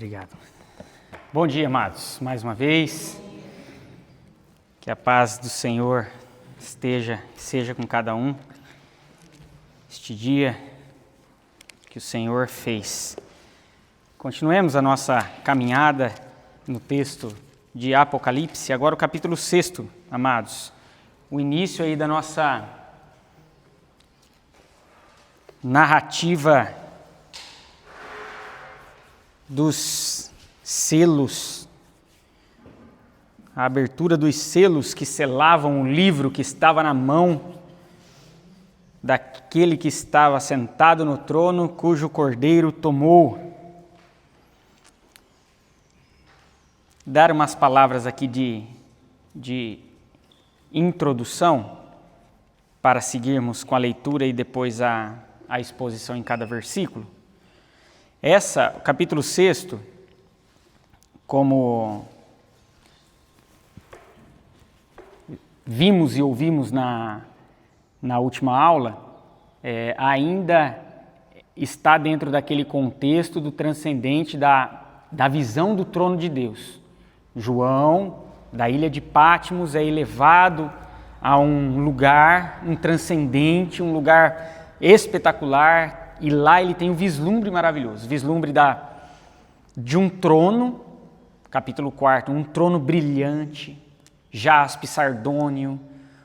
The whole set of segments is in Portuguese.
Obrigado. Bom dia, amados. Mais uma vez, que a paz do Senhor seja com cada um. Este dia que o Senhor fez. Continuemos a nossa caminhada no texto de Apocalipse, agora o capítulo 6, amados. O início aí da nossa narrativa dos selos, a abertura dos selos que selavam o livro que estava na mão daquele que estava sentado no trono, cujo cordeiro tomou. Dar umas palavras aqui de introdução para seguirmos com a leitura e depois a exposição em cada versículo. O capítulo 6, como vimos e ouvimos na última aula, ainda está dentro daquele contexto do transcendente da visão do trono de Deus. João, da ilha de Patmos, é elevado a um lugar, um transcendente, um lugar espetacular, e lá ele tem um vislumbre maravilhoso, vislumbre de um trono, capítulo 4, um trono brilhante, jaspe, sardônio,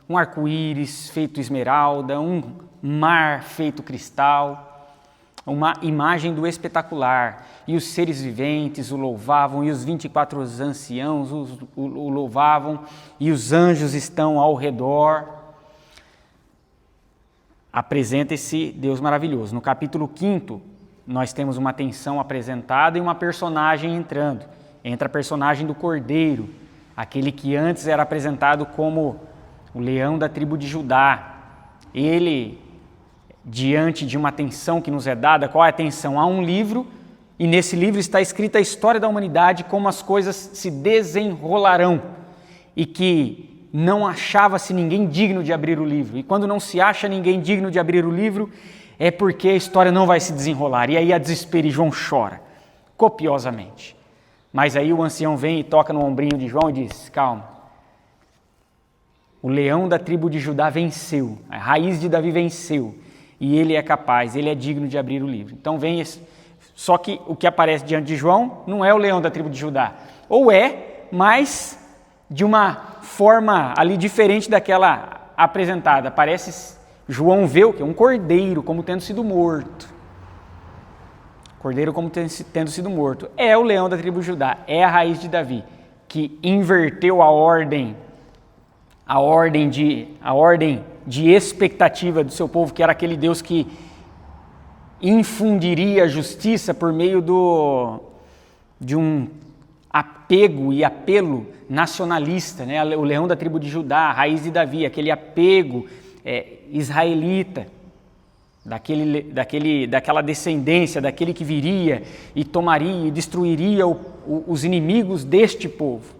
um arco-íris feito esmeralda, um mar feito cristal, uma imagem do espetacular. E os seres viventes o louvavam, e os 24 anciãos o louvavam, e os anjos estão ao redor. Apresenta esse Deus maravilhoso. No capítulo 5, nós temos uma tensão apresentada e uma personagem entrando. Entra a personagem do Cordeiro, aquele que antes era apresentado como o leão da tribo de Judá. Ele, diante de uma tensão que nos é dada, qual é a tensão? Há um livro, e nesse livro está escrita a história da humanidade, como as coisas se desenrolarão, e que não achava-se ninguém digno de abrir o livro. E quando não se acha ninguém digno de abrir o livro, é porque a história não vai se desenrolar. E aí a desespero, e João chora, copiosamente. Mas aí o ancião vem e toca no ombrinho de João e diz: calma, o leão da tribo de Judá venceu, a raiz de Davi venceu, e ele é capaz, ele é digno de abrir o livro. Então vem esse. Só que o que aparece diante de João não é o leão da tribo de Judá. Ou é, mas de uma forma ali diferente daquela apresentada. Parece, João vê o quê? Um cordeiro como tendo sido morto. Cordeiro como tendo sido morto. É o leão da tribo de Judá, é a raiz de Davi, que inverteu a ordem de expectativa do seu povo, que era aquele Deus que infundiria justiça por meio de um apego e apelo nacionalista, né? O leão da tribo de Judá, a raiz de Davi, aquele apego israelita, daquela descendência, daquele que viria e tomaria e destruiria os inimigos deste povo.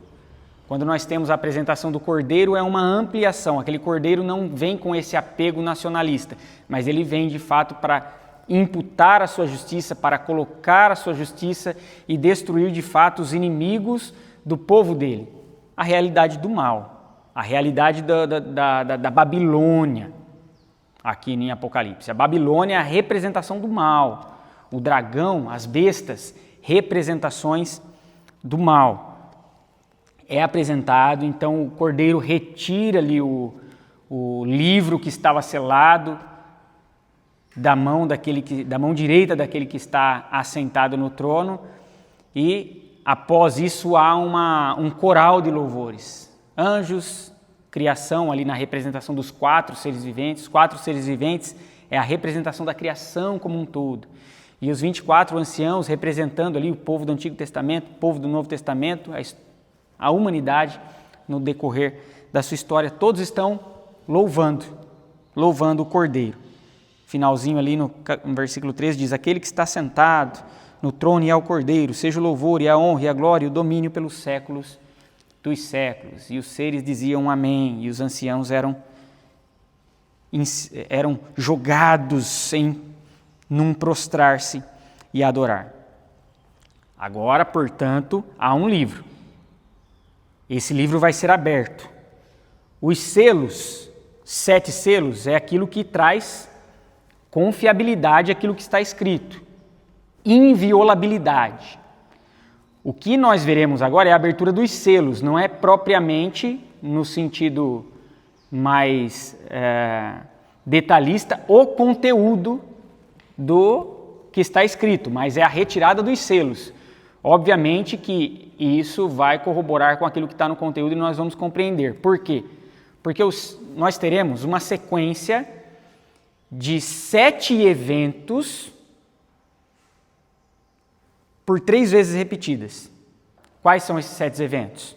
Quando nós temos a apresentação do Cordeiro, é uma ampliação. Aquele Cordeiro não vem com esse apego nacionalista, mas ele vem de fato para imputar a sua justiça, para colocar a sua justiça e destruir de fato os inimigos do povo dele. A realidade do mal, a realidade da Babilônia, aqui em Apocalipse. A Babilônia é a representação do mal, o dragão, as bestas, representações do mal. É apresentado, então o Cordeiro retira ali o livro que estava selado da mão direita daquele que está assentado no trono, e após isso há um coral de louvores. Anjos, criação ali na representação dos 4 seres viventes. Os 4 seres viventes é a representação da criação como um todo. E os 24 anciãos representando ali o povo do Antigo Testamento, o povo do Novo Testamento, a humanidade no decorrer da sua história. Todos estão louvando o Cordeiro. Finalzinho ali no versículo 13 diz: aquele que está sentado no trono e ao Cordeiro, seja o louvor e a honra e a glória e o domínio pelos séculos dos séculos. E os seres diziam amém, e os anciãos eram jogados num prostrar-se e adorar. Agora, portanto, há um livro. Esse livro vai ser aberto. Os selos, 7 selos, é aquilo que traz confiabilidade àquilo que está escrito. Inviolabilidade. O que nós veremos agora é a abertura dos selos, não é propriamente, no sentido mais detalhista, o conteúdo do que está escrito, mas é a retirada dos selos. Obviamente que isso vai corroborar com aquilo que está no conteúdo e nós vamos compreender. Por quê? Porque nós teremos uma sequência de 7 eventos por 3 vezes repetidas. Quais são esses 7 eventos?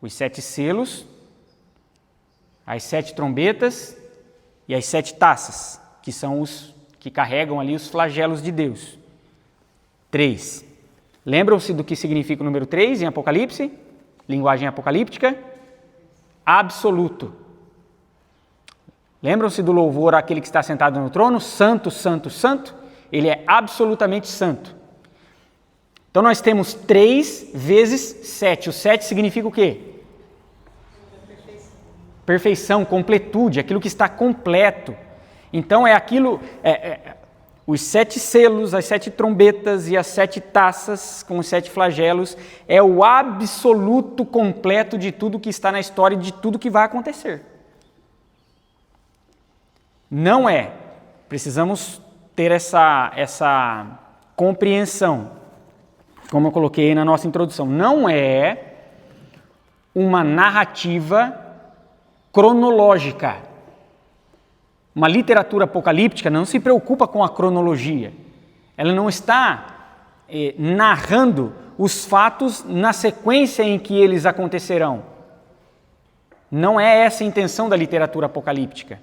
Os 7 selos, as 7 trombetas e as 7 taças, que são os que carregam ali os flagelos de Deus. 3. Lembram-se do que significa o número 3 em Apocalipse? Linguagem apocalíptica? Absoluto. Lembram-se do louvor àquele que está sentado no trono? Santo, santo, santo. Ele é absolutamente santo. Então nós temos 3 vezes 7. O 7 significa o quê? Perfeição, completude, aquilo que está completo. Então é aquilo, os 7 selos, as 7 trombetas e as 7 taças com os 7 flagelos, é o absoluto completo de tudo que está na história e de tudo que vai acontecer. Não é, precisamos ter essa compreensão, como eu coloquei aí na nossa introdução, não é uma narrativa cronológica. Uma literatura apocalíptica não se preocupa com a cronologia. Ela não está narrando os fatos na sequência em que eles acontecerão. Não é essa a intenção da literatura apocalíptica.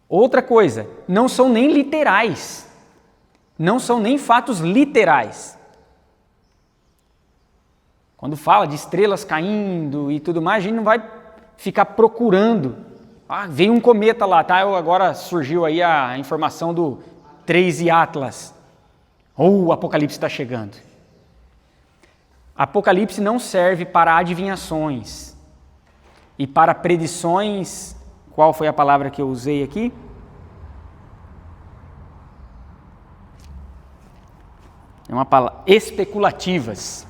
Outra coisa, não são nem literais. Não são nem fatos literais. Quando fala de estrelas caindo e tudo mais, a gente não vai ficar procurando. Veio um cometa lá, tá? Agora surgiu aí a informação do 3 Atlas. O Apocalipse está chegando. Apocalipse não serve para adivinhações e para predições. Qual foi a palavra que eu usei aqui? É uma palavra especulativas.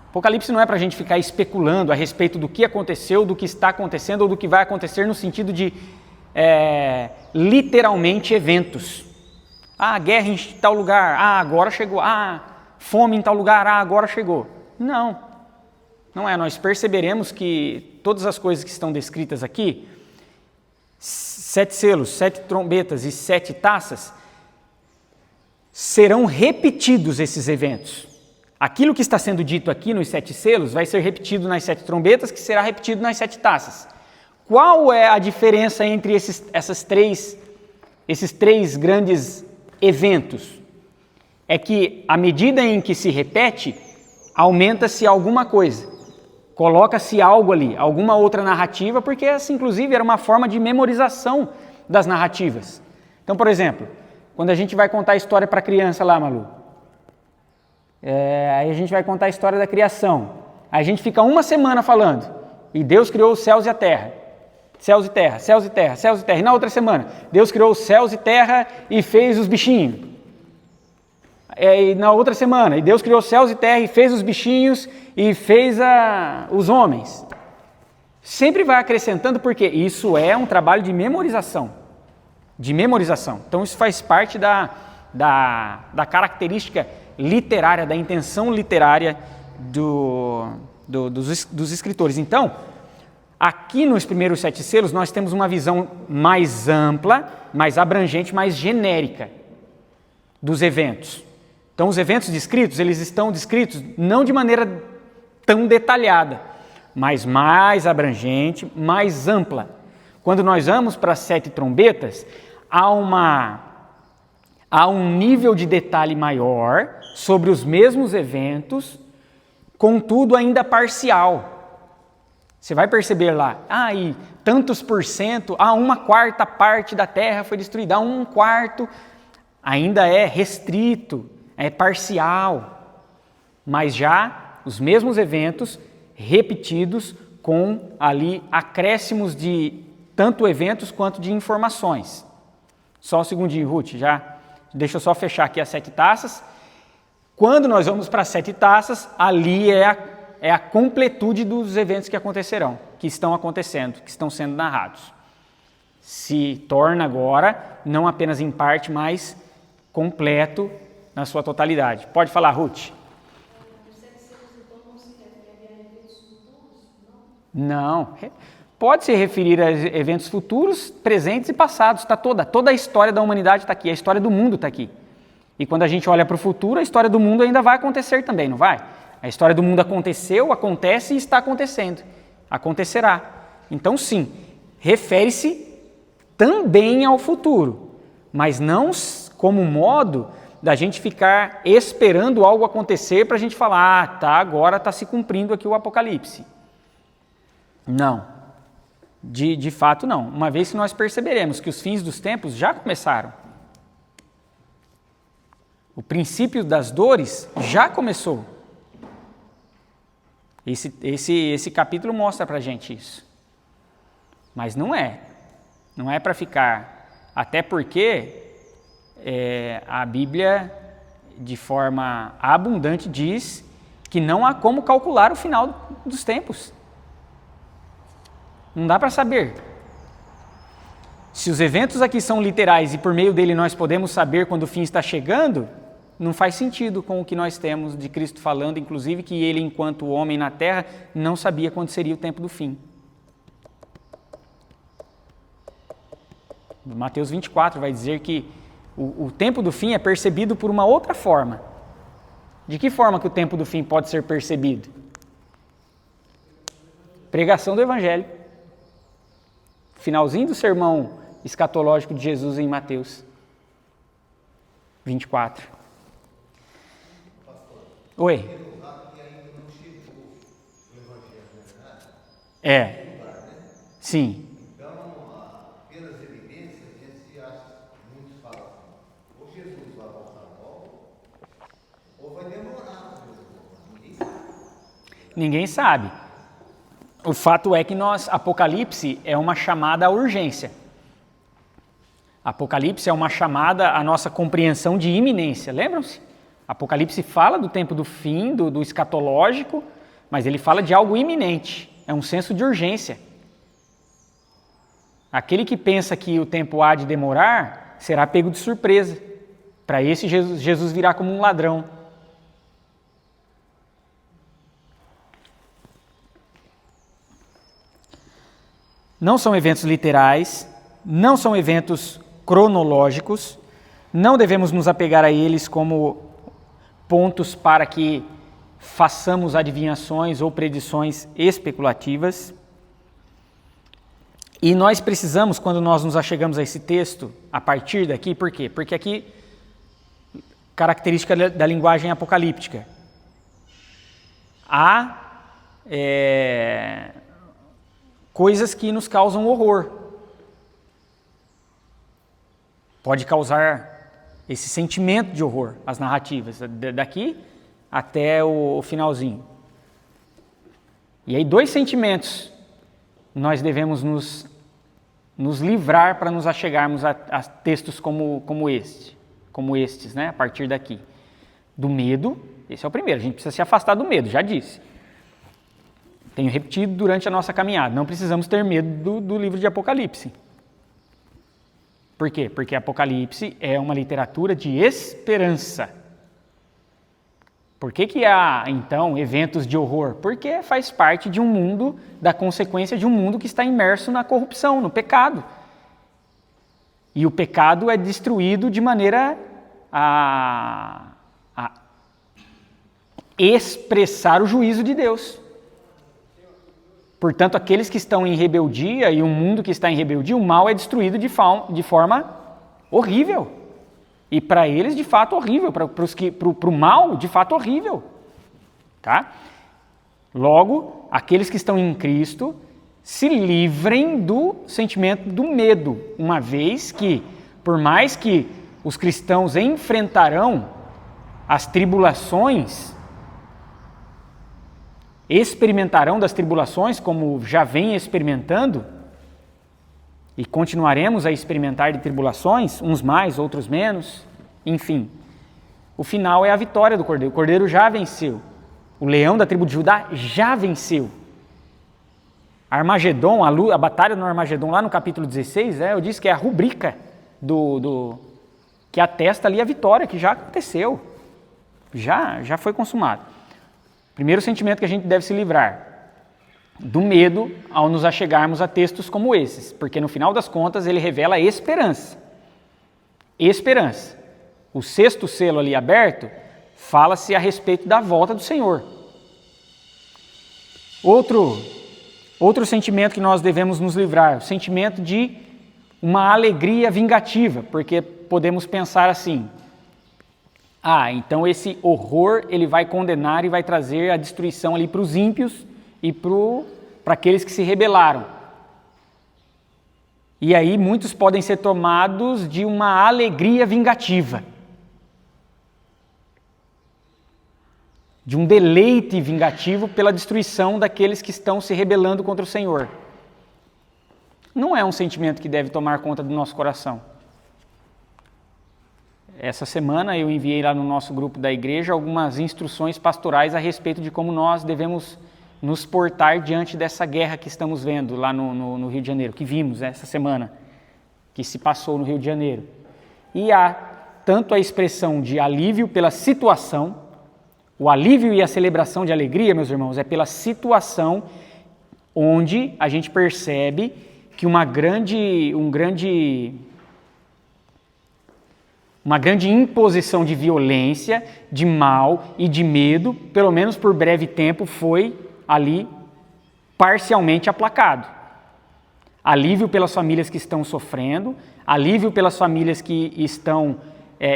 Apocalipse não é para a gente ficar especulando a respeito do que aconteceu, do que está acontecendo ou do que vai acontecer no sentido de literalmente eventos. Guerra em tal lugar, agora chegou. Fome em tal lugar, agora chegou. Não é. Nós perceberemos que todas as coisas que estão descritas aqui, 7 selos, 7 trombetas e 7 taças, serão repetidos esses eventos. Aquilo que está sendo dito aqui nos 7 selos vai ser repetido nas 7 trombetas, que será repetido nas 7 taças. Qual é a diferença entre esses três grandes eventos? É que à medida em que se repete, aumenta-se alguma coisa. Coloca-se algo ali, alguma outra narrativa, porque essa inclusive era uma forma de memorização das narrativas. Então, por exemplo, quando a gente vai contar a história para a criança lá, Malu, aí a gente vai contar a história da criação. Aí a gente fica uma semana falando, e Deus criou os céus e a terra. Céus e terra, céus e terra, céus e terra. E na outra semana, Deus criou os céus e terra e fez os bichinhos. E na outra semana, Deus criou os céus e terra e fez os bichinhos e fez os homens. Sempre vai acrescentando, porque isso é um trabalho de memorização. Então isso faz parte da característica literária, da intenção literária dos escritores. Então, aqui nos primeiros 7 selos, nós temos uma visão mais ampla, mais abrangente, mais genérica dos eventos. Então, os eventos descritos, eles estão descritos não de maneira tão detalhada, mas mais abrangente, mais ampla. Quando nós vamos para as 7 trombetas, há um nível de detalhe maior sobre os mesmos eventos, contudo ainda parcial. Você vai perceber lá, e tantos por cento, 1/4 parte da terra foi destruída, 1/4 ainda é restrito, é parcial, mas já os mesmos eventos repetidos com ali acréscimos de tanto eventos quanto de informações. Só um segundinho, Ruth, deixa eu só fechar aqui as 7 taças. Quando nós vamos para as 7 taças, ali é a completude dos eventos que acontecerão, que estão acontecendo, que estão sendo narrados. Se torna agora, não apenas em parte, mas completo na sua totalidade. Pode falar, Ruth. Não. Pode se referir a eventos futuros, presentes e passados. Toda a história da humanidade está aqui, a história do mundo está aqui. E quando a gente olha para o futuro, a história do mundo ainda vai acontecer também, não vai? A história do mundo aconteceu, acontece e está acontecendo. Acontecerá. Então, sim, refere-se também ao futuro, mas não como modo da gente ficar esperando algo acontecer para a gente falar, agora está se cumprindo aqui o Apocalipse. Não. De fato, não. Uma vez que nós perceberemos que os fins dos tempos já começaram. O princípio das dores já começou. Esse capítulo mostra para a gente isso. Mas não é. Não é para ficar. Até porque a Bíblia, de forma abundante, diz que não há como calcular o final dos tempos. Não dá para saber. Se os eventos aqui são literais e por meio dele nós podemos saber quando o fim está chegando, não faz sentido com o que nós temos de Cristo falando, inclusive que ele, enquanto homem na terra, não sabia quando seria o tempo do fim. Mateus 24 vai dizer que o tempo do fim é percebido por uma outra forma. De que forma que o tempo do fim pode ser percebido? Pregação do Evangelho. Finalzinho do sermão escatológico de Jesus em Mateus 24. Oi. Sim. Então, pelas evidências, a gente acha, muitos falam assim, ou Jesus vai voltar logo, ou vai demorar para Jesus voltar. Ninguém sabe. O fato é que Apocalipse é uma chamada à urgência. Apocalipse é uma chamada à nossa compreensão de iminência. Lembram-se? Apocalipse fala do tempo do fim, do escatológico, mas ele fala de algo iminente. É um senso de urgência. Aquele que pensa que o tempo há de demorar, será pego de surpresa. Para esse, Jesus virá como um ladrão. Não são eventos literais, não são eventos cronológicos, não devemos nos apegar a eles como pontos para que façamos adivinhações ou predições especulativas. E nós precisamos, quando nós nos achegamos a esse texto, a partir daqui, por quê? Porque aqui, característica da linguagem apocalíptica, há coisas que nos causam horror. Pode causar esse sentimento de horror, as narrativas, daqui até o finalzinho. E aí 2 sentimentos nós devemos nos livrar para nos achegarmos a textos como estes, né? A partir daqui. Do medo, esse é o primeiro, a gente precisa se afastar do medo, já disse. Tenho repetido durante a nossa caminhada, não precisamos ter medo do livro de Apocalipse. Por quê? Porque Apocalipse é uma literatura de esperança. Por que há, então, eventos de horror? Porque faz parte de um mundo, da consequência de um mundo que está imerso na corrupção, no pecado. E o pecado é destruído de maneira a expressar o juízo de Deus. Portanto, aqueles que estão em rebeldia e um mundo que está em rebeldia, o mal é destruído de forma horrível. E para eles, de fato, horrível. Para o mal, de fato, horrível. Tá? Logo, aqueles que estão em Cristo se livrem do sentimento do medo, uma vez que, por mais que os cristãos enfrentarão as tribulações, experimentarão das tribulações, como já vem experimentando, e continuaremos a experimentar de tribulações, uns mais, outros menos, enfim. O final é a vitória do Cordeiro. O Cordeiro já venceu. O leão da tribo de Judá já venceu. Armagedon, a batalha no Armagedon, lá no capítulo 16, eu disse que é a rubrica que atesta ali a vitória, que já aconteceu. Já foi consumado. Primeiro sentimento que a gente deve se livrar do medo ao nos achegarmos a textos como esses, porque no final das contas ele revela esperança. Esperança. O sexto selo ali aberto fala-se a respeito da volta do Senhor. Outro sentimento que nós devemos nos livrar, o sentimento de uma alegria vingativa, porque podemos pensar assim: então esse horror ele vai condenar e vai trazer a destruição ali para os ímpios e para aqueles que se rebelaram. E aí muitos podem ser tomados de uma alegria vingativa, de um deleite vingativo pela destruição daqueles que estão se rebelando contra o Senhor. Não é um sentimento que deve tomar conta do nosso coração. Essa semana eu enviei lá no nosso grupo da igreja algumas instruções pastorais a respeito de como nós devemos nos portar diante dessa guerra que estamos vendo lá no Rio de Janeiro, que vimos essa semana, que se passou no Rio de Janeiro. E há tanto a expressão de alívio pela situação, o alívio e a celebração de alegria, meus irmãos, é pela situação onde a gente percebe que uma grande imposição de violência, de mal e de medo, pelo menos por breve tempo, foi ali parcialmente aplacado. Alívio pelas famílias que estão sofrendo, alívio pelas famílias que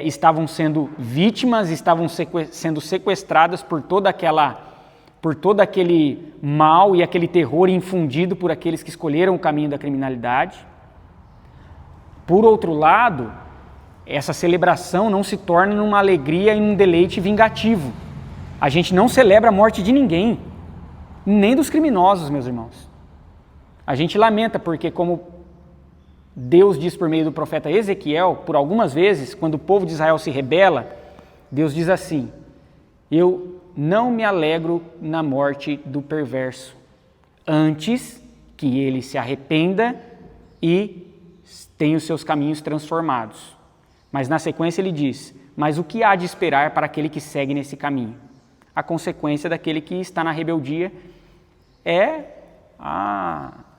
estavam sendo vítimas, estavam sendo sequestradas por todo aquele mal e aquele terror infundido por aqueles que escolheram o caminho da criminalidade. Por outro lado, essa celebração não se torna numa alegria e num deleite vingativo. A gente não celebra a morte de ninguém, nem dos criminosos, meus irmãos. A gente lamenta porque, como Deus diz por meio do profeta Ezequiel, por algumas vezes, quando o povo de Israel se rebela, Deus diz assim: eu não me alegro na morte do perverso, antes que ele se arrependa e tenha os seus caminhos transformados. Mas na sequência ele diz: mas o que há de esperar para aquele que segue nesse caminho? A consequência daquele que está na rebeldia é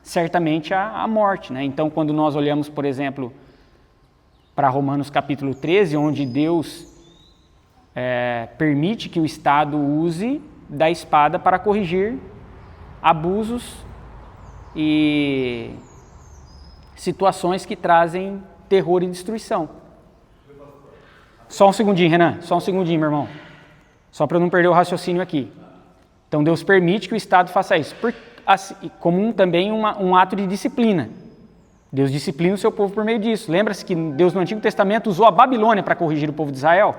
certamente a morte, né? Então, quando nós olhamos, por exemplo, para Romanos capítulo 13, onde Deus permite que o Estado use da espada para corrigir abusos e situações que trazem terror e destruição. Só um segundinho, Renan, só um segundinho, meu irmão. Só para eu não perder o raciocínio aqui. Então, Deus permite que o Estado faça isso, como também um ato de disciplina. Deus disciplina o seu povo por meio disso. Lembra-se que Deus no Antigo Testamento usou a Babilônia para corrigir o povo de Israel?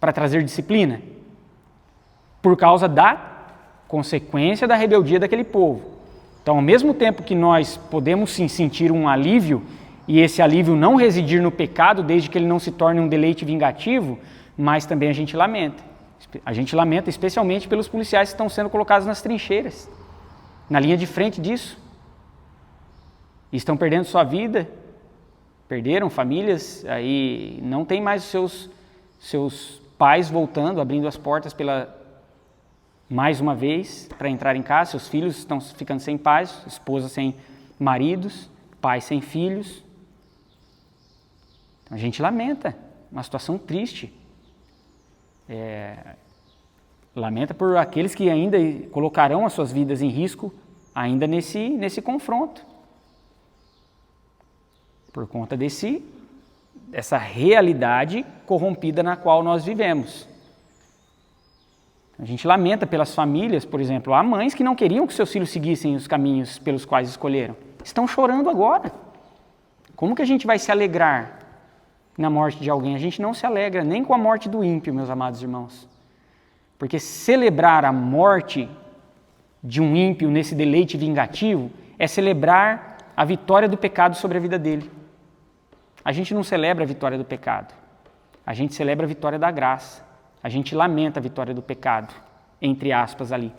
Para trazer disciplina? Por causa da consequência da rebeldia daquele povo. Então, ao mesmo tempo que nós podemos sim sentir um alívio, e esse alívio não residir no pecado, desde que ele não se torne um deleite vingativo, mas também a gente lamenta. A gente lamenta especialmente pelos policiais que estão sendo colocados nas trincheiras, na linha de frente disso. E estão perdendo sua vida, perderam famílias, aí não tem mais os seus pais voltando, abrindo as portas mais uma vez para entrar em casa, seus filhos estão ficando sem pais, esposas sem maridos, pais sem filhos. A gente lamenta, uma situação triste. Lamenta por aqueles que ainda colocarão as suas vidas em risco, ainda nesse confronto. Por conta dessa realidade corrompida na qual nós vivemos. A gente lamenta pelas famílias, por exemplo, há mães que não queriam que seus filhos seguissem os caminhos pelos quais escolheram. Estão chorando agora. Como que a gente vai se alegrar na morte de alguém. A gente não se alegra nem com a morte do ímpio, meus amados irmãos. Porque celebrar a morte de um ímpio nesse deleite vingativo é celebrar a vitória do pecado sobre a vida dele. A gente não celebra a vitória do pecado. A gente celebra a vitória da graça. A gente lamenta a vitória do pecado, entre aspas ali,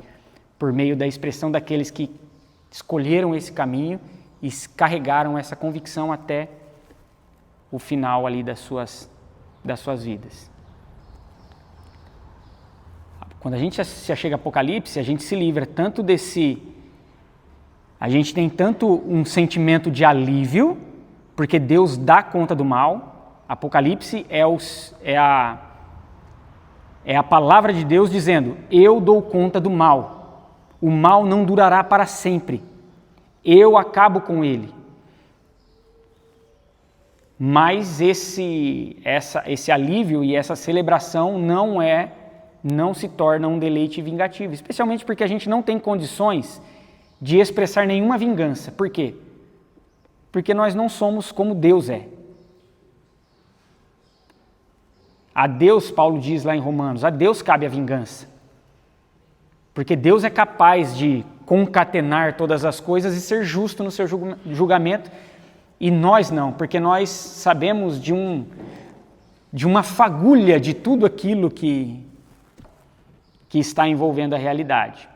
por meio da expressão daqueles que escolheram esse caminho e carregaram essa convicção até o final ali das suas vidas. Quando a gente se achega a Apocalipse, a gente se livra tanto a gente tem tanto um sentimento de alívio, porque Deus dá conta do mal. Apocalipse é a palavra de Deus dizendo: eu dou conta do mal. O mal não durará para sempre. Eu acabo com ele. Mas esse alívio e essa celebração não se torna um deleite vingativo, especialmente porque a gente não tem condições de expressar nenhuma vingança. Por quê? Porque nós não somos como Deus é. A Deus, Paulo diz lá em Romanos, a Deus cabe a vingança. Porque Deus é capaz de concatenar todas as coisas e ser justo no seu julgamento, e nós não, porque nós sabemos de uma fagulha de tudo aquilo que está envolvendo a realidade.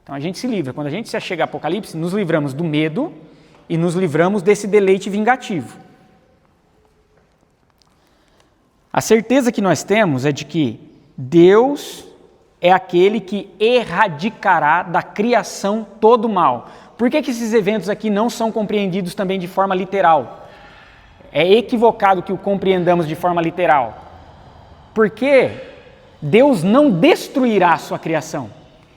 Então a gente se livra. Quando a gente se achega a Apocalipse, nos livramos do medo e nos livramos desse deleite vingativo. A certeza que nós temos é de que Deus é aquele que erradicará da criação todo o mal. Por que esses eventos aqui não são compreendidos também de forma literal? É equivocado que o compreendamos de forma literal. Porque Deus não destruirá a sua criação.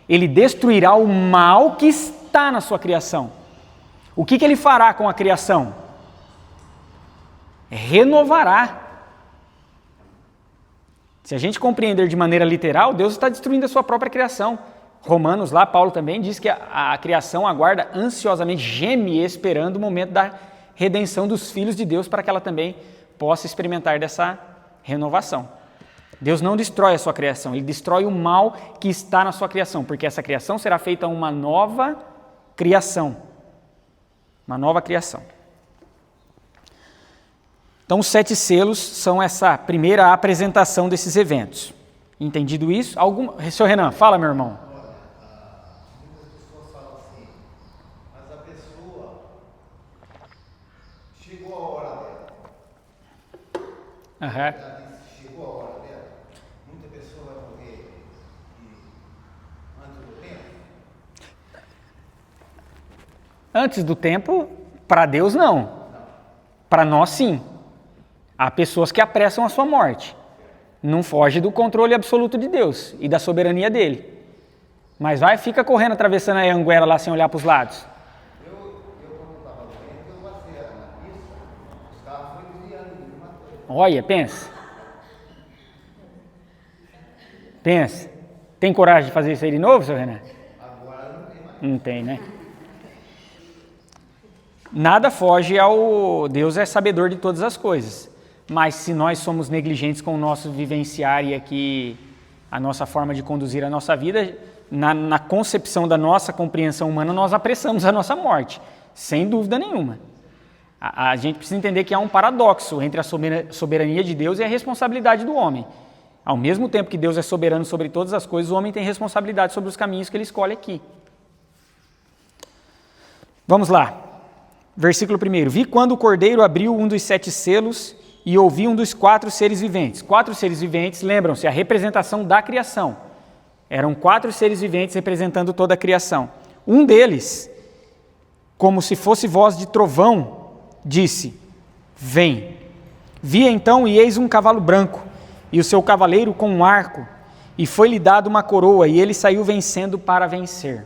Ele destruirá o mal que está na sua criação. O que ele fará com a criação? Renovará. Se a gente compreender de maneira literal, Deus está destruindo a sua própria criação. Romanos, lá, Paulo também diz que a criação aguarda ansiosamente, geme esperando o momento da redenção dos filhos de Deus para que ela também possa experimentar dessa renovação. Deus não destrói a sua criação, Ele destrói o mal que está na sua criação, porque essa criação será feita uma nova criação. Uma nova criação. Então, os 7 selos são essa primeira apresentação desses eventos. Entendido isso? Seu Renan, fala, meu irmão. Muitas pessoas falam assim, mas a pessoa chegou a hora dela. Chegou a hora dela. Muita pessoa vai morrer antes do tempo. Antes do tempo, para Deus não. Para nós sim. Há pessoas que apressam a sua morte. Não foge do controle absoluto de Deus e da soberania dele. Mas fica correndo, atravessando a Anguera lá sem olhar para os lados. Eu quando estava doente, eu passei na pista, os carros foram desviando de uma coisa. Olha, pensa. Pensa. Tem coragem de fazer isso aí de novo, seu Renan? Agora não tem mais. Não tem, né? Nada foge ao... Deus é sabedor de todas as coisas. Mas se nós somos negligentes com o nosso vivenciar e aqui a nossa forma de conduzir a nossa vida, na concepção da nossa compreensão humana, nós apressamos a nossa morte, sem dúvida nenhuma. A gente precisa entender que há um paradoxo entre a soberania de Deus e a responsabilidade do homem. Ao mesmo tempo que Deus é soberano sobre todas as coisas, o homem tem responsabilidade sobre os caminhos que ele escolhe aqui. Vamos lá. Versículo 1. Vi quando o Cordeiro abriu um dos 7 selos e ouvi um dos 4 seres viventes. 4 seres viventes, lembram-se, a representação da criação. Eram 4 seres viventes representando toda a criação. Um deles, como se fosse voz de trovão, disse: vem. Vi então e eis um cavalo branco, e o seu cavaleiro com um arco, e foi-lhe dado uma coroa, e ele saiu vencendo para vencer.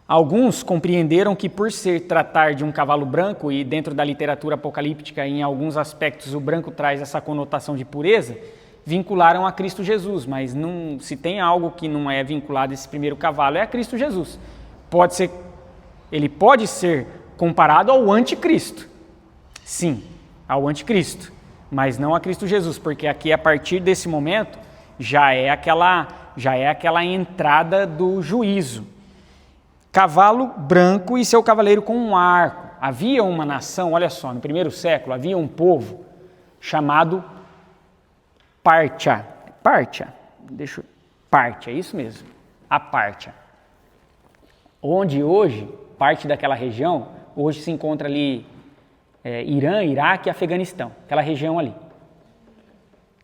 Alguns compreenderam que por se tratar de um cavalo branco, e dentro da literatura apocalíptica, em alguns aspectos, o branco traz essa conotação de pureza, vincularam a Cristo Jesus, mas não, se tem algo que não é vinculado a esse primeiro cavalo, é a Cristo Jesus. Ele pode ser comparado ao anticristo. Sim, ao anticristo. mas não a Cristo Jesus, porque aqui a partir desse momento já é aquela entrada do juízo. Cavalo branco e seu cavaleiro com um arco. Havia uma nação, olha só, no primeiro século havia um povo chamado Pártia, é isso mesmo, a Pártia. Onde hoje, parte daquela região, hoje se encontra ali Irã, Iraque e Afeganistão, aquela região ali.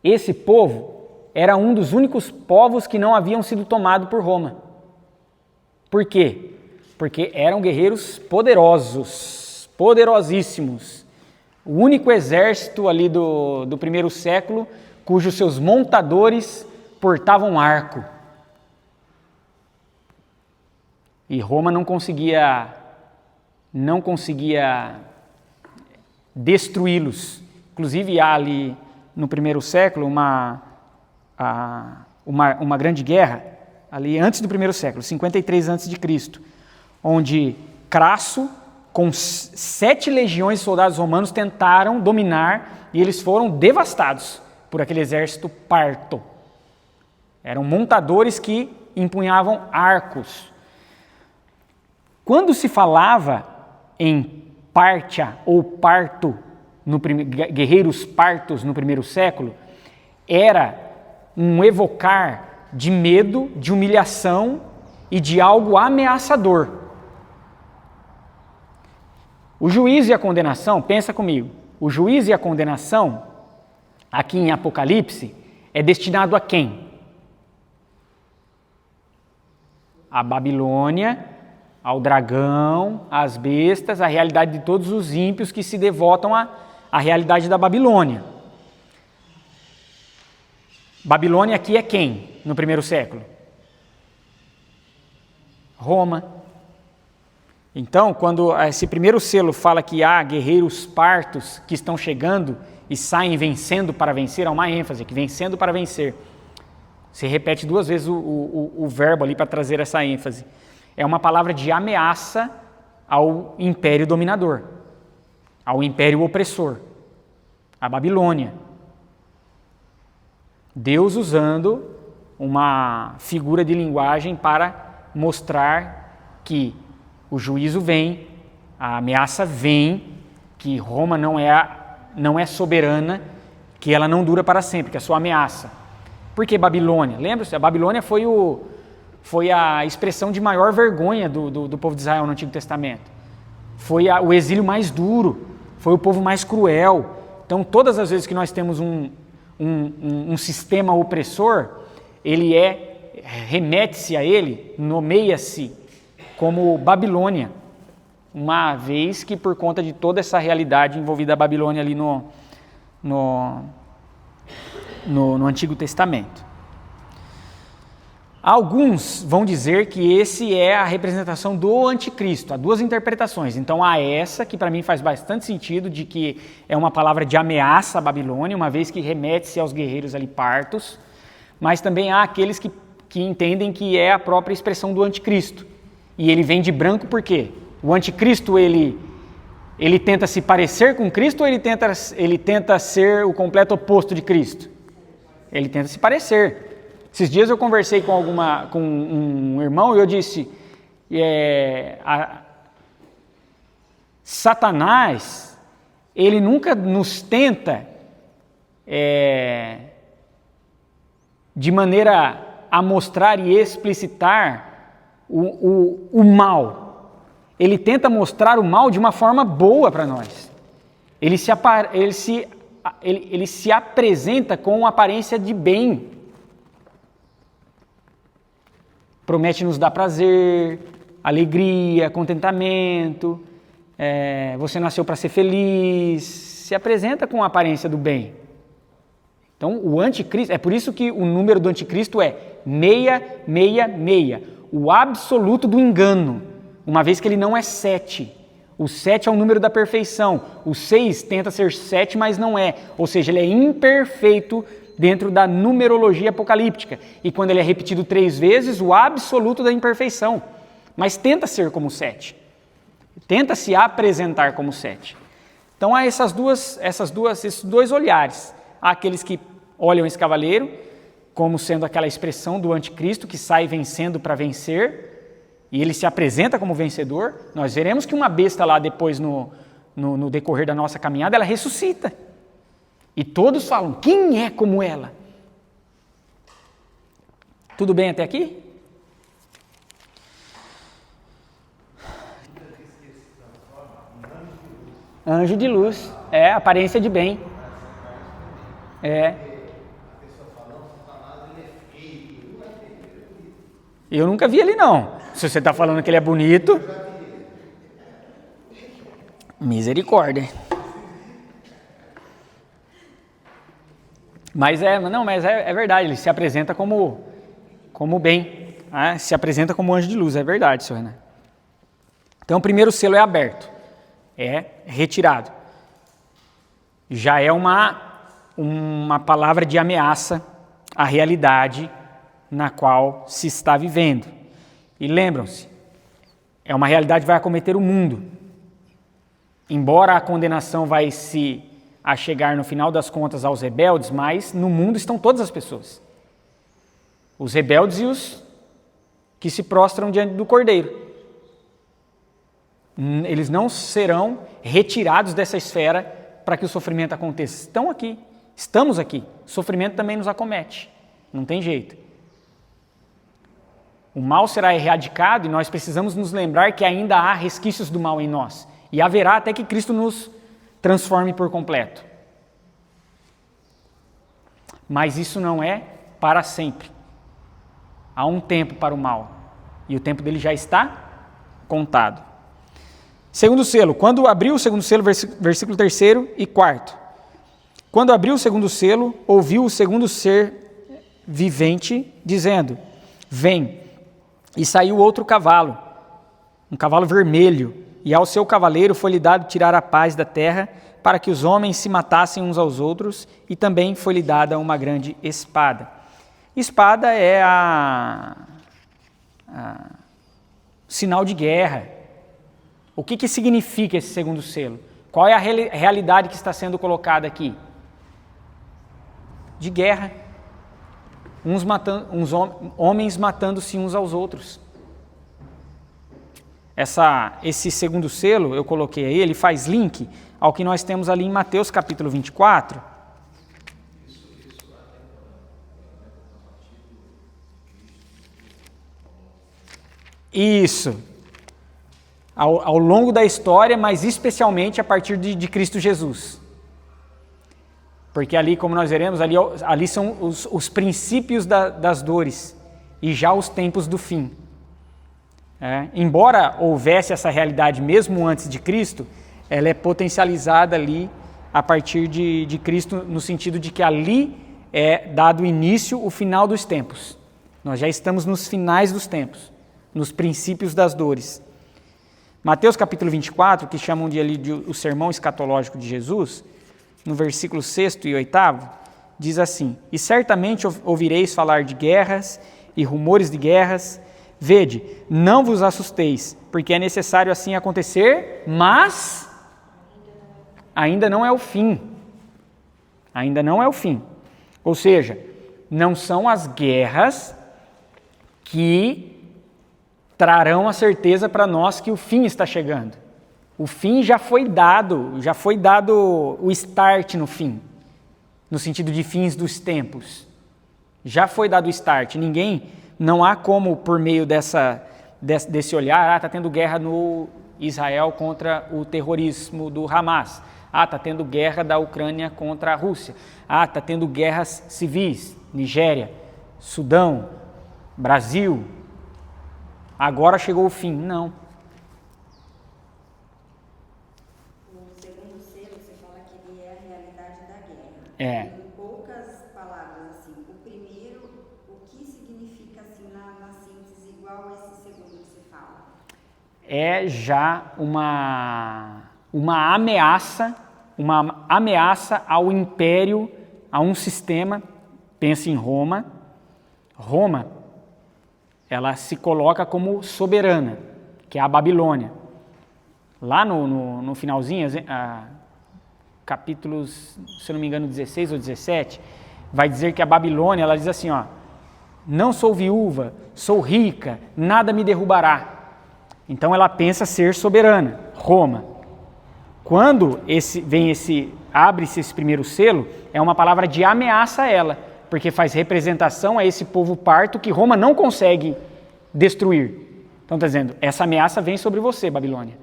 Esse povo era um dos únicos povos que não haviam sido tomados por Roma. Por quê? Porque eram guerreiros poderosos, poderosíssimos. O único exército ali do primeiro século, cujos seus montadores portavam arco. E Roma não conseguia destruí-los. Inclusive há ali no primeiro século uma grande guerra, ali antes do primeiro século, 53 a.C., onde Crasso, com 7 legiões de soldados romanos, tentaram dominar e eles foram devastados por aquele exército parto. Eram montadores que empunhavam arcos. Quando se falava em Pártia ou parto, guerreiros partos no primeiro século, era um evocar de medo, de humilhação e de algo ameaçador. O juízo e a condenação, pensa comigo, o juízo e a condenação, aqui em Apocalipse, é destinado a quem? A Babilônia, ao dragão, às bestas, à realidade de todos os ímpios que se devotam à realidade da Babilônia. Babilônia aqui é quem no primeiro século? Roma. Então, quando esse primeiro selo fala que há guerreiros partos que estão chegando e saem vencendo para vencer, há uma ênfase que vencendo para vencer. Se repete 2 vezes o verbo ali para trazer essa ênfase. É uma palavra de ameaça ao império dominador, ao império opressor, a Babilônia. Deus usando uma figura de linguagem para mostrar que o juízo vem, a ameaça vem, que Roma não é soberana, que ela não dura para sempre, que é a sua ameaça. Por que Babilônia? Lembra-se, a Babilônia foi a expressão de maior vergonha do povo de Israel no Antigo Testamento. Foi o exílio mais duro, foi o povo mais cruel. Então, todas as vezes que nós temos um sistema opressor, ele remete-se a ele, nomeia-se como Babilônia, uma vez que por conta de toda essa realidade envolvida a Babilônia ali no Antigo Testamento. Alguns vão dizer que esse é a representação do anticristo. Há 2 interpretações. Então há essa, que para mim faz bastante sentido, de que é uma palavra de ameaça à Babilônia, uma vez que remete-se aos guerreiros ali partos, mas também há aqueles que entendem que é a própria expressão do anticristo. E ele vem de branco por quê? O anticristo, ele tenta se parecer com Cristo ou ele tenta ser o completo oposto de Cristo? Ele tenta se parecer. Esses dias eu conversei com um irmão e eu disse, Satanás, ele nunca nos tenta de maneira a mostrar e explicitar o mal. Ele tenta mostrar o mal de uma forma boa para nós. Ele se apresenta com aparência de bem. Promete nos dar prazer, alegria, contentamento, você nasceu para ser feliz, se apresenta com a aparência do bem. Então, o anticristo, é por isso que o número do anticristo é 666, o absoluto do engano, uma vez que ele não é 7. O 7 é o número da perfeição, o 6 tenta ser 7, mas não é, ou seja, ele é imperfeito dentro da numerologia apocalíptica. E quando ele é repetido 3 vezes, o absoluto da imperfeição. Mas tenta ser como 7. Tenta se apresentar como 7. Então há esses dois olhares. Há aqueles que olham esse cavaleiro como sendo aquela expressão do anticristo que sai vencendo para vencer, e ele se apresenta como vencedor. Nós veremos que uma besta lá depois, no decorrer da nossa caminhada, ela ressuscita. E todos falam, quem é como ela? Tudo bem até aqui? Anjo de luz, aparência de bem. Eu nunca vi ele não. Se você está falando que ele é bonito, misericórdia. Mas é verdade, ele se apresenta como bem, né? Se apresenta como anjo de luz, é verdade, senhor Renan. Então o primeiro selo é aberto, é retirado. Já é uma palavra de ameaça à realidade na qual se está vivendo. E lembram-se, é uma realidade que vai acometer o mundo. Embora a condenação vai se chegar no final das contas aos rebeldes, mas no mundo estão todas as pessoas. Os rebeldes e os que se prostram diante do Cordeiro. Eles não serão retirados dessa esfera para que o sofrimento aconteça. Estão aqui, estamos aqui. O sofrimento também nos acomete, não tem jeito. O mal será erradicado e nós precisamos nos lembrar que ainda há resquícios do mal em nós. E haverá até que Cristo nos transforme por completo. Mas isso não é para sempre. Há um tempo para o mal. E o tempo dele já está contado. Segundo selo. Quando abriu o segundo selo, versículo 3º e 4º. Quando abriu o segundo selo, ouviu o segundo ser vivente, dizendo, vem. E saiu outro cavalo, um cavalo vermelho, e ao seu cavaleiro foi-lhe dado tirar a paz da terra, para que os homens se matassem uns aos outros, e também foi-lhe dada uma grande espada. Espada é sinal de guerra. O que significa esse segundo selo? Qual é a realidade que está sendo colocada aqui? De guerra. Homens matando-se uns aos outros. Esse segundo selo, eu coloquei aí, ele faz link ao que nós temos ali em Mateus capítulo 24. Isso. Ao longo da história, mas especialmente a partir de Cristo Jesus. Porque ali, como nós veremos, ali são os princípios das dores e já os tempos do fim. Embora houvesse essa realidade mesmo antes de Cristo, ela é potencializada ali a partir de Cristo, no sentido de que ali é dado início o final dos tempos. Nós já estamos nos finais dos tempos, nos princípios das dores. Mateus capítulo 24, que chamam de o sermão escatológico de Jesus, no versículo 6º e 8º, diz assim, e certamente ouvireis falar de guerras e rumores de guerras. Vede, não vos assusteis, porque é necessário assim acontecer, mas ainda não é o fim. Ainda não é o fim. Ou seja, não são as guerras que trarão a certeza para nós que o fim está chegando. O fim já foi dado o start no fim, no sentido de fins dos tempos. Já foi dado o start. Não há como, por meio desse olhar, está tendo guerra no Israel contra o terrorismo do Hamas. Está tendo guerra da Ucrânia contra a Rússia. Está tendo guerras civis, Nigéria, Sudão, Brasil. Agora chegou o fim. Não. Em poucas palavras, assim, o primeiro, o que significa, assim, na síntese, igual a esse segundo que você fala? É já uma ameaça ao império, a um sistema. Pensa em Roma. Roma, ela se coloca como soberana, que é a Babilônia. Lá no finalzinho, capítulos, se eu não me engano, 16 ou 17, vai dizer que a Babilônia, ela diz assim, ó, não sou viúva, sou rica, nada me derrubará. Então ela pensa ser soberana, Roma. Quando abre-se esse primeiro selo, é uma palavra de ameaça a ela, porque faz representação a esse povo parto que Roma não consegue destruir. Então está dizendo, essa ameaça vem sobre você, Babilônia,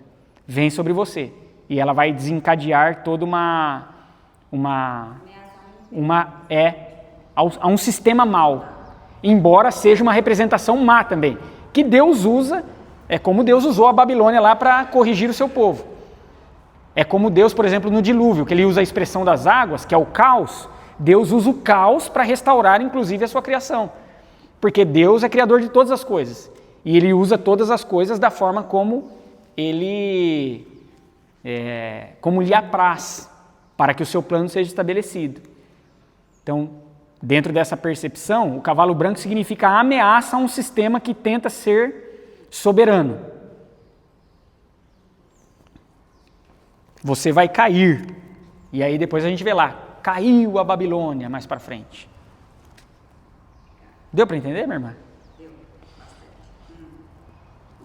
vem sobre você. E ela vai desencadear toda a um sistema mau, embora seja uma representação má também, que Deus usa, é como Deus usou a Babilônia lá para corrigir o seu povo. É como Deus, por exemplo, no dilúvio, que ele usa a expressão das águas, que é o caos, Deus usa o caos para restaurar, inclusive, a sua criação. Porque Deus é criador de todas as coisas. E ele usa todas as coisas da forma como lhe apraz, para que o seu plano seja estabelecido. Então, dentro dessa percepção, o cavalo branco significa a ameaça a um sistema que tenta ser soberano. Você vai cair. E aí depois a gente vê lá, caiu a Babilônia mais para frente. Deu para entender, minha irmã? Deu.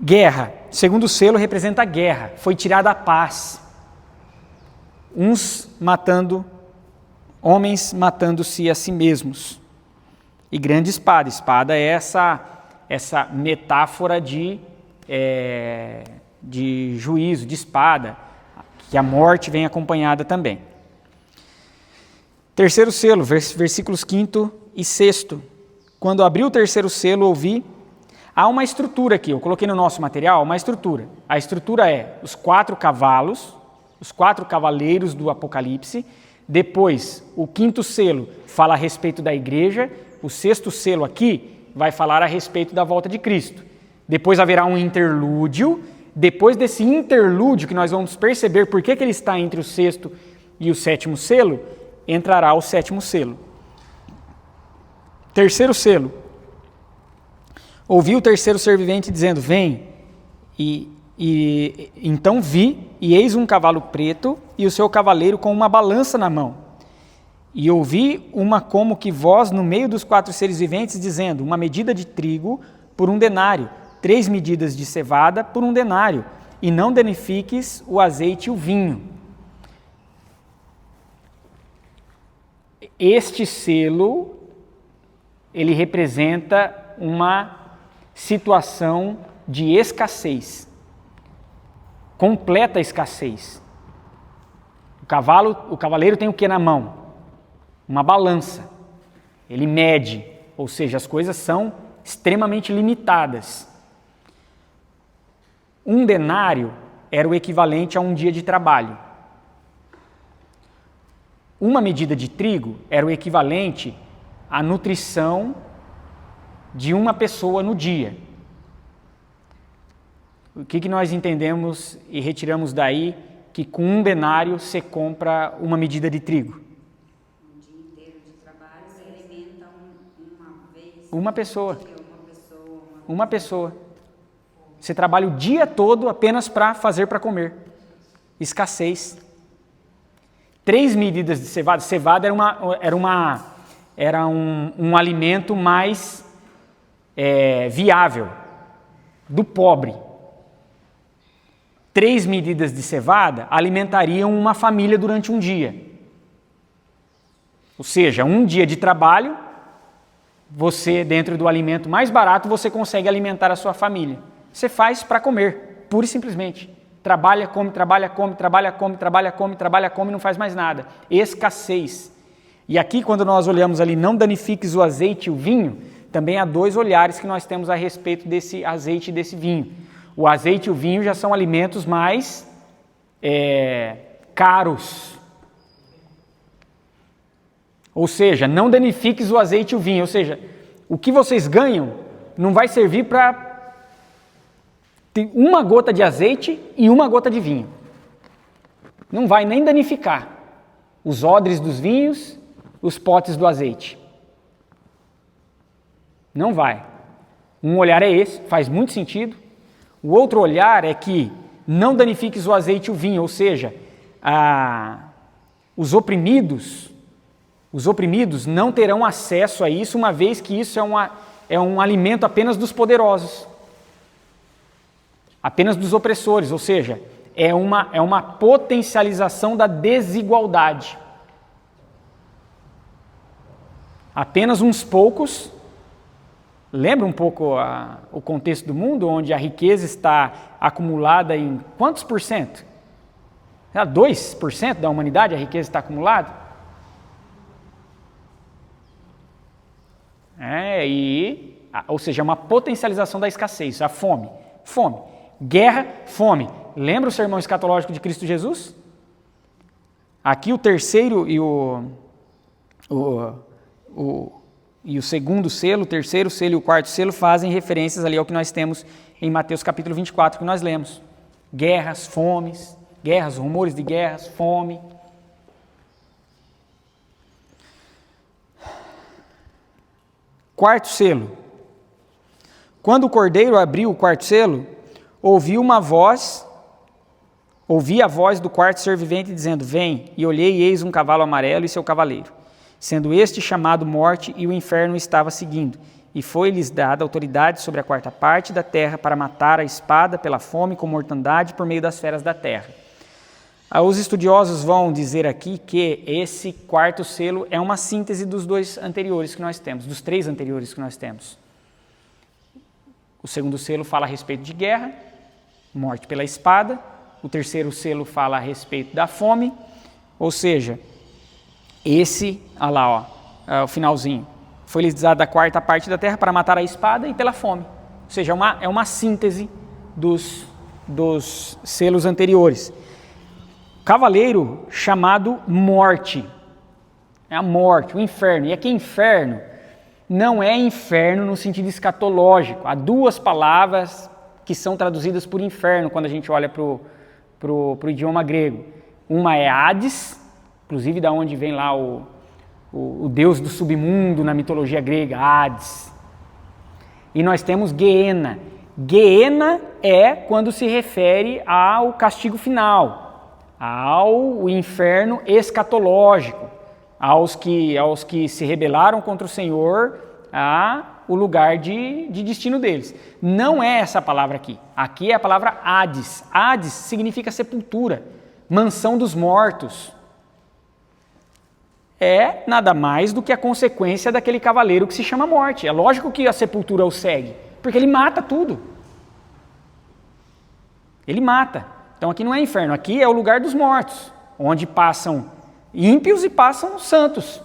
Guerra. Segundo selo representa a guerra. Foi tirada a paz. Homens matando-se a si mesmos. E grande espada. Espada é essa metáfora de juízo, de espada, que a morte vem acompanhada também. Terceiro selo, versículos 5º e 6º. Quando abri o terceiro selo, ouvi. Há uma estrutura aqui, eu coloquei no nosso material uma estrutura. A estrutura é os 4 cavalos, os 4 cavaleiros do Apocalipse. Depois, o 5º selo fala a respeito da igreja. O 6º selo aqui vai falar a respeito da volta de Cristo. Depois haverá um interlúdio. Depois desse interlúdio, que nós vamos perceber por que ele está entre o 6º e o 7º selo, entrará o 7º selo. Terceiro selo. Ouvi o terceiro ser vivente dizendo, vem. E então vi, e eis um cavalo preto, e o seu cavaleiro com uma balança na mão. E ouvi uma como que voz no meio dos 4 seres viventes, dizendo, uma medida de trigo por 1 denário, 3 medidas de cevada por 1 denário, e não danifiques o azeite e o vinho. Este selo, ele representa uma situação de escassez, completa escassez. O cavaleiro tem o que na mão? Uma balança. Ele mede, ou seja, as coisas são extremamente limitadas. 1 denário era o equivalente a 1 dia de trabalho. Uma medida de trigo era o equivalente à nutrição de uma pessoa no dia. O que nós entendemos e retiramos daí? Que com 1 denário você compra uma medida de trigo. Um dia inteiro de trabalho, você alimenta uma vez. Uma pessoa. Uma pessoa. Você trabalha o dia todo apenas para fazer para comer. Escassez. 3 medidas de cevada. Cevada era um alimento mais viável, do pobre. 3 medidas de cevada alimentariam uma família durante um dia. Ou seja, um dia de trabalho, você, dentro do alimento mais barato, você consegue alimentar a sua família. Você faz para comer, pura e simplesmente. Trabalha, come, trabalha, come, trabalha, come, trabalha, come, trabalha, come, não faz mais nada. Escassez. E aqui, quando nós olhamos ali, não danifiques o azeite e o vinho, também há 2 olhares que nós temos a respeito desse azeite e desse vinho. O azeite e o vinho já são alimentos mais caros. Ou seja, não danifiques o azeite e o vinho. Ou seja, o que vocês ganham não vai servir para ter 1 gota de azeite e 1 gota de vinho. Não vai nem danificar os odres dos vinhos, os potes do azeite. Não vai. Um olhar é esse, faz muito sentido. O outro olhar é que não danifiques o azeite e o vinho, ou seja, Os oprimidos não terão acesso a isso, uma vez que isso é um alimento apenas dos poderosos, apenas dos opressores, ou seja, é uma potencialização da desigualdade. Apenas uns poucos. Lembra um pouco o contexto do mundo, onde a riqueza está acumulada em quantos por cento? 2% da humanidade a riqueza está acumulada? Ou seja, uma potencialização da escassez, a fome. Fome. Guerra, fome. Lembra o sermão escatológico de Cristo Jesus? Aqui o terceiro e o segundo selo, o terceiro selo e o quarto selo fazem referências ali ao que nós temos em Mateus capítulo 24, que nós lemos. Guerras, fomes, guerras, rumores de guerras, fome. Quarto selo. Quando o cordeiro abriu o quarto selo, ouvi a voz do quarto ser vivente dizendo: vem, e olhei e eis um cavalo amarelo e seu cavaleiro, sendo este chamado Morte, e o inferno estava seguindo, e foi-lhes dada autoridade sobre a quarta parte da terra para matar a espada pela fome com mortandade por meio das feras da terra. Os estudiosos vão dizer aqui que esse quarto selo é uma síntese dos dois anteriores que nós temos, dos três anteriores que nós temos. O segundo selo fala a respeito de guerra, morte pela espada. O terceiro selo fala a respeito da fome, ou seja, o finalzinho, foi-lhes dada a quarta parte da terra para matar a espada e pela fome. Ou seja, é uma síntese dos selos anteriores. Cavaleiro chamado Morte, é a morte, o inferno. E aqui inferno não é inferno no sentido escatológico. Há duas palavras que são traduzidas por inferno quando a gente olha para o idioma grego. Uma é Hades, inclusive da onde vem lá o deus do submundo na mitologia grega, Hades. E nós temos Geena. Geena é quando se refere ao castigo final, ao inferno escatológico, aos que se rebelaram contra o Senhor, o lugar de destino deles. Não é essa palavra aqui. Aqui é a palavra Hades. Hades significa sepultura, mansão dos mortos. É nada mais do que a consequência daquele cavaleiro que se chama Morte. É lógico que a sepultura o segue, porque ele mata tudo. Ele mata. Então aqui não é inferno, aqui é o lugar dos mortos, onde passam ímpios e passam santos.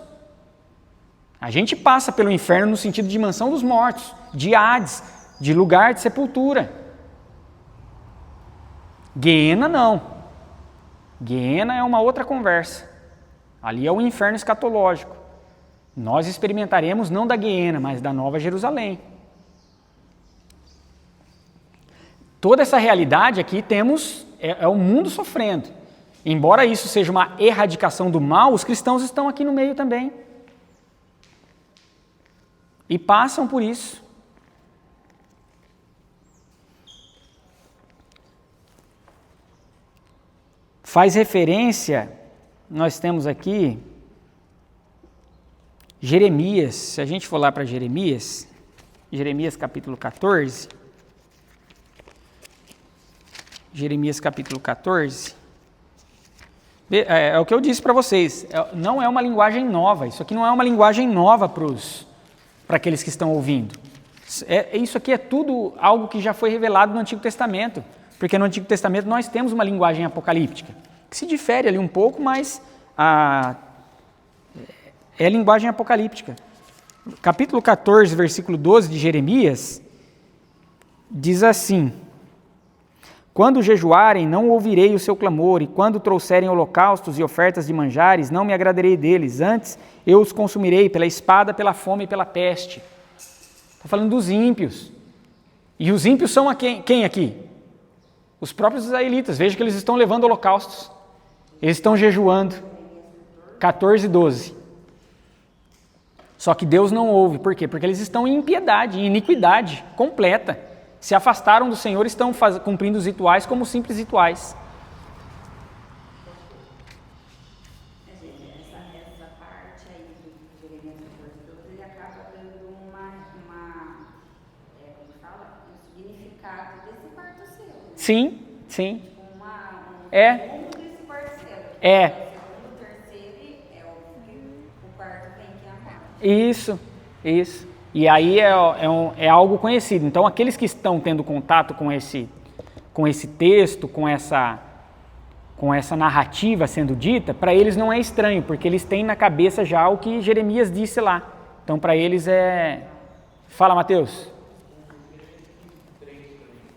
A gente passa pelo inferno no sentido de mansão dos mortos, de Hades, de lugar de sepultura. Geena não. Geena é uma outra conversa. Ali é o inferno escatológico. Nós experimentaremos não da Geena, mas da Nova Jerusalém. Toda essa realidade aqui temos, é o mundo sofrendo. Embora isso seja uma erradicação do mal, os cristãos estão aqui no meio também. E passam por isso. Faz referência, nós temos aqui, Jeremias, se a gente for lá para Jeremias capítulo 14, Jeremias capítulo 14, é o que eu disse para vocês, não é uma linguagem nova, isso aqui não é uma linguagem nova para aqueles que estão ouvindo. Isso aqui é tudo algo que já foi revelado no Antigo Testamento, porque no Antigo Testamento nós temos uma linguagem apocalíptica, que se difere ali um pouco, mas é linguagem apocalíptica. Capítulo 14, versículo 12 de Jeremias, diz assim: quando jejuarem, não ouvirei o seu clamor, e quando trouxerem holocaustos e ofertas de manjares, não me agradarei deles, antes eu os consumirei pela espada, pela fome e pela peste. Está falando dos ímpios. E os ímpios são quem aqui? Os próprios israelitas. Veja que eles estão levando holocaustos. Eles estão jejuando. 14 e 12. Só que Deus não ouve. Por quê? Porque eles estão em impiedade, em iniquidade completa. Se afastaram do Senhor e estão cumprindo os rituais como simples rituais. contrato desse quarto selo. Sim, sim. Um É. desse quarto selo. É. O segundo, o terceiro, é o quarto tem que amar. Isso. E aí é algo conhecido. Então, aqueles que estão tendo contato com esse texto, com essa narrativa sendo dita, para eles não é estranho, porque eles têm na cabeça já o que Jeremias disse lá. Então, para eles é... Fala, Mateus.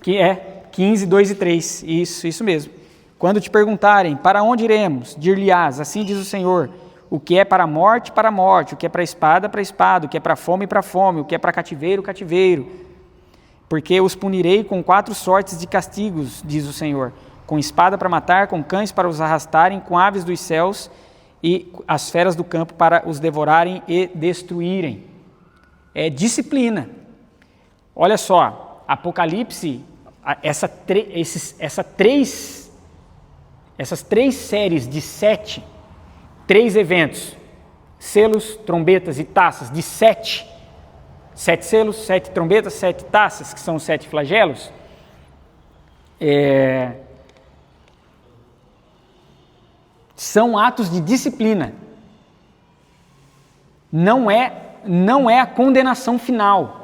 Que é 15, 2 e 3. Isso mesmo. Quando te perguntarem, para onde iremos? Dir-lhe-ás, assim diz o Senhor, o que é para a morte, para a morte, o que é para a espada, o que é para a fome, para a fome, o que é para cativeiro, cativeiro. Porque os punirei com 4 sortes de castigos, diz o Senhor, com espada para matar, com cães para os arrastarem, com aves dos céus e as feras do campo para os devorarem e destruírem. É disciplina. Olha só, Apocalipse, essas 3 séries de 7, 3 eventos, selos, trombetas e taças, de 7 selos, 7 trombetas, 7 taças, que são os 7 flagelos, são atos de disciplina. Não é a condenação final.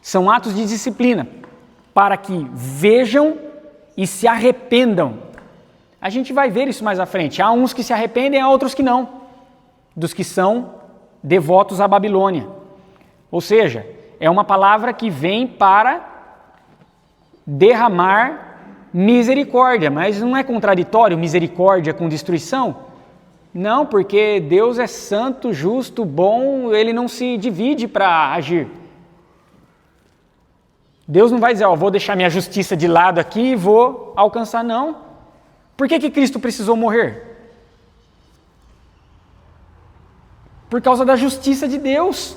São atos de disciplina, para que vejam e se arrependam. A gente vai ver isso mais à frente. Há uns que se arrependem, há outros que não, dos que são devotos à Babilônia. Ou seja, é uma palavra que vem para derramar misericórdia, mas não é contraditório misericórdia com destruição? Não, porque Deus é santo, justo, bom, ele não se divide para agir. Deus não vai dizer, vou deixar minha justiça de lado aqui e vou alcançar, não. Por que Cristo precisou morrer? Por causa da justiça de Deus.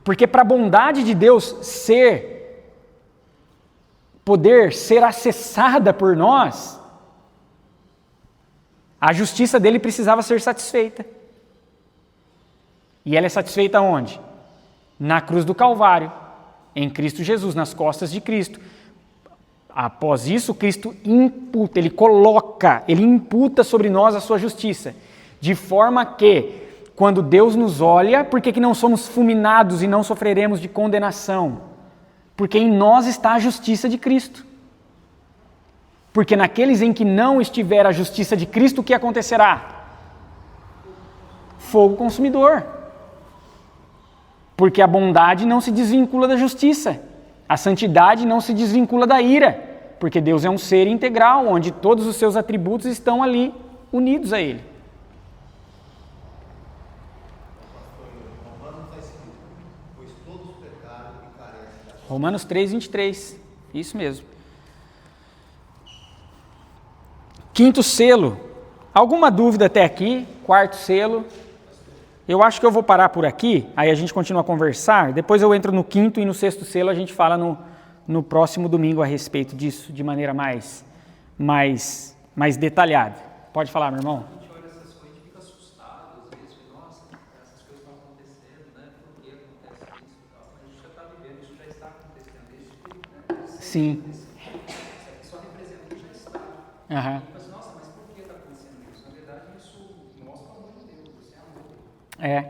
Porque para a bondade de Deus poder ser acessada por nós, a justiça dele precisava ser satisfeita. E ela é satisfeita onde? Na cruz do Calvário, em Cristo Jesus, nas costas de Cristo. Após isso, Cristo imputa, ele imputa sobre nós a sua justiça, de forma que, quando Deus nos olha, por que não somos fulminados e não sofreremos de condenação? Porque em nós está a justiça de Cristo. Porque naqueles em que não estiver a justiça de Cristo, o que acontecerá? Fogo consumidor. Porque a bondade não se desvincula da justiça. A santidade não se desvincula da ira. Porque Deus é um ser integral, onde todos os seus atributos estão ali, unidos a Ele. Romanos 3, 23. Isso mesmo. 5º selo. Alguma dúvida até aqui? 4º selo. Eu acho que eu vou parar por aqui, aí a gente continua a conversar. Depois eu entro no 5º e no 6º selo, a gente fala no próximo domingo a respeito disso, de maneira mais detalhada. Pode falar, meu irmão. A gente olha essas coisas e fica assustado, às vezes, nossa, essas coisas estão acontecendo, né? Por que acontece isso e tal? Mas a gente já está vivendo, isso já está acontecendo desde que, né? Sim. Só representa o que já está. Aham. Mas, nossa, mas por que está acontecendo isso? Na verdade, isso mostra o amor de Deus, você é amor.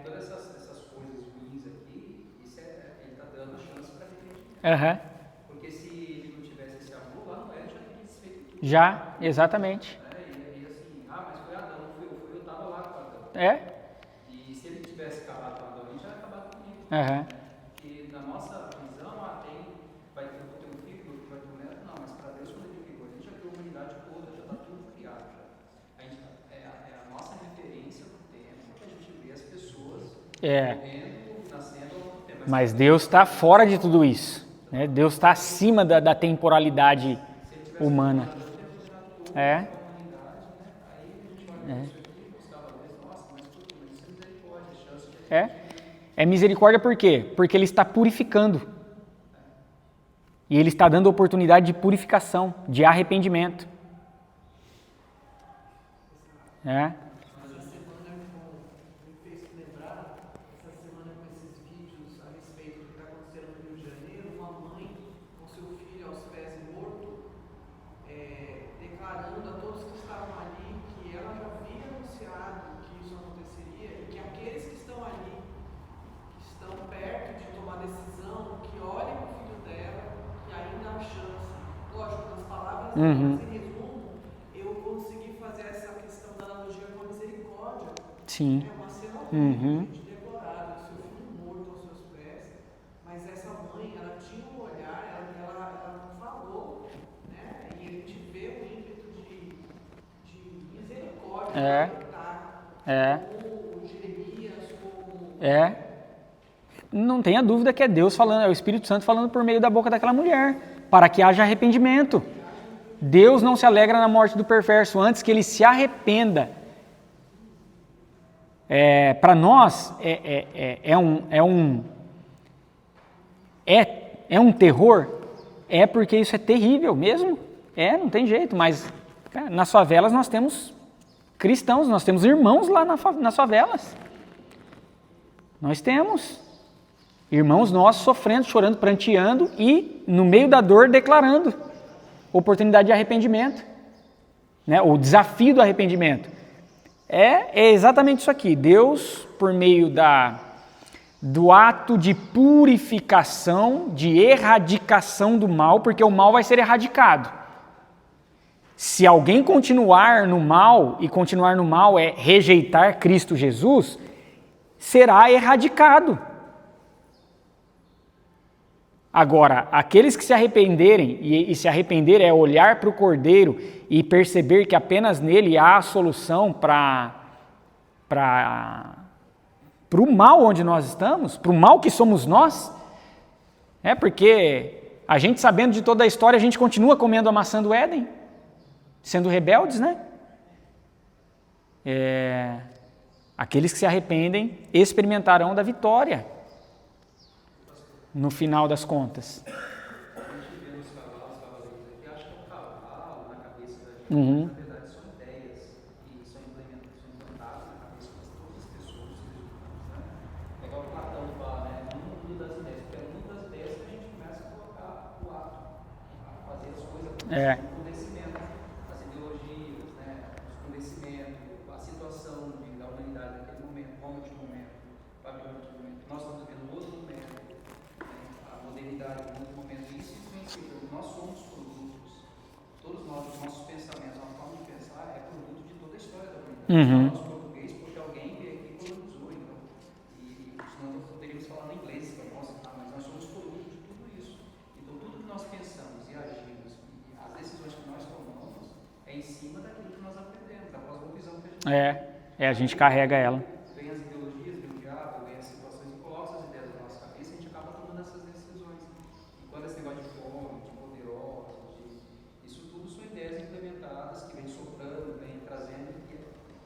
Todas essas coisas ruins aqui, ele está dando a chance para arrependimento. Porque se ele não tivesse esse amor, lá no Éden já teria desfeito tudo. Já, exatamente. E assim, mas foi Adão, eu estava lá com Adão. E se ele tivesse acabado com Adão, ele já ia acabar comigo. Porque na nossa visão, vai ter um filho, vai ter um neto, não, mas para Deus, quando ele criou, ele já criou a humanidade toda, já está tudo criado. A nossa referência no tempo, que a gente vê as pessoas morrendo, nascendo ao longo do tempo. Mas Deus está fora de tudo isso. Né? Deus está acima da temporalidade humana. É misericórdia por quê? Porque ele está purificando. E ele está dando oportunidade de purificação, de arrependimento. Essa semana me fez lembrar, essa semana com esses vídeos a respeito do que está acontecendo no Rio de Janeiro, uma Mas, em resumo, eu consegui fazer essa questão da analogia com a misericórdia. Sim. É uma cena horrível, de deplorada, seu filho morto aos seus pés, mas essa mãe, ela tinha um olhar, ela não falou, né? E a gente vê o ímpeto de misericórdia, como Jeremias, como... Não tenha dúvida que é Deus falando, é o Espírito Santo falando por meio da boca daquela mulher, para que haja arrependimento. Deus não se alegra na morte do perverso, antes que ele se arrependa. Para nós é um terror, porque isso é terrível mesmo, não tem jeito, mas cara, nas favelas nós temos cristãos, nós temos irmãos lá nas favelas, nós temos irmãos nossos sofrendo, chorando, pranteando e no meio da dor declarando oportunidade de arrependimento, né? O desafio do arrependimento. É exatamente isso aqui. Deus, por meio do ato de purificação, de erradicação do mal, porque o mal vai ser erradicado. Se alguém continuar no mal, e continuar no mal é rejeitar Cristo Jesus, será erradicado. Agora, aqueles que se arrependerem, e se arrepender é olhar para o Cordeiro e perceber que apenas nele há a solução para o mal onde nós estamos, para o mal que somos nós, porque a gente, sabendo de toda a história, a gente continua comendo a maçã do Éden, sendo rebeldes, né? Aqueles que se arrependem experimentarão da vitória no final das contas. A gente vê nos cavaleiros aqui, acha que é um cavalo na cabeça da gente, na verdade são ideias que são implantadas na cabeça de todas as pessoas, né? É igual o Platão fala, né? No mundo das ideias, porque é no mundo das ideias que a gente começa a colocar o ato, a fazer as coisas, o convencimento, as ideologias, né? Os convencimentos, a situação da humanidade naquele momento, Roma de momento, Babilônia de momento, nós estamos vivendo outro momento. Modernidade, em outro momento, isso influencia. Nós somos produtos, todos nós, os nossos pensamentos, a forma de pensar é produto de toda a história da humanidade. Nós português, porque alguém veio aqui e colonizou, então, e senão nós poderíamos falar no inglês, mas nós somos produto de tudo isso. Então, tudo que nós pensamos e agimos, e as decisões que nós tomamos, é em cima daquilo que nós aprendemos, da cosmovisão que a gente a gente carrega ela. Vem as ideologias, vem o diabo, vem as situações e coloca essas ideias na nossa cabeça e a gente acaba tomando essas decisões. E quando esse negócio de fome, de poderosos, isso tudo são ideias implementadas que vem soprando, vem trazendo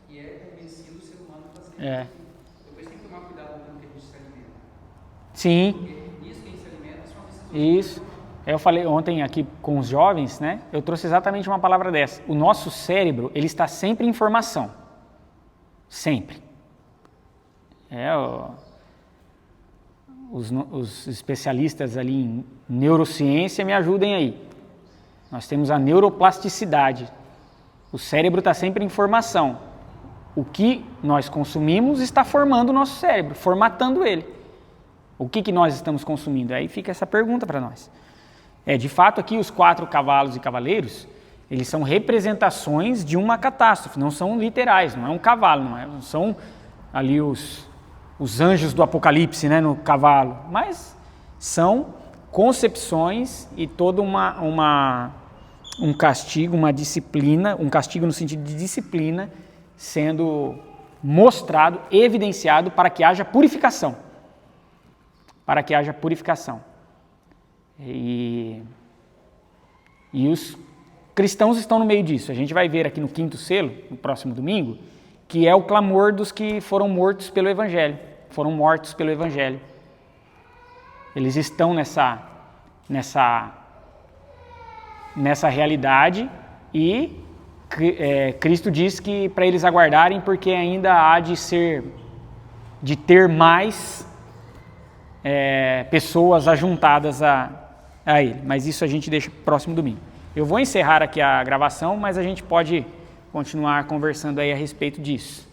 e é convencido o ser humano a fazer. Depois tem que tomar cuidado com o que a gente se alimenta. Sim. Porque nisso que a gente se alimenta são as decisões. Isso. Eu falei ontem aqui com os jovens, né? Eu trouxe exatamente uma palavra dessa. O nosso cérebro, ele está sempre em formação. Sempre. Os especialistas ali em neurociência me ajudem aí. Nós temos a neuroplasticidade. O cérebro está sempre em formação. O que nós consumimos está formando o nosso cérebro, formatando ele. O que nós estamos consumindo? Aí fica essa pergunta para nós. De fato, aqui os 4 cavalos e cavaleiros, eles são representações de uma catástrofe, não são literais, não é um cavalo, não são ali os anjos do Apocalipse, né, no cavalo, mas são concepções e todo um castigo, uma disciplina, um castigo no sentido de disciplina, sendo mostrado, evidenciado para que haja purificação. Para que haja purificação. E os cristãos estão no meio disso. A gente vai ver aqui no 5º selo, no próximo domingo, que é o clamor dos que foram mortos pelo Evangelho, foram mortos pelo Evangelho. Eles estão nessa realidade e Cristo diz que para eles aguardarem, porque ainda há de ter mais pessoas ajuntadas a ele. Mas isso a gente deixa para o próximo domingo. Eu vou encerrar aqui a gravação, mas a gente pode continuar conversando aí a respeito disso.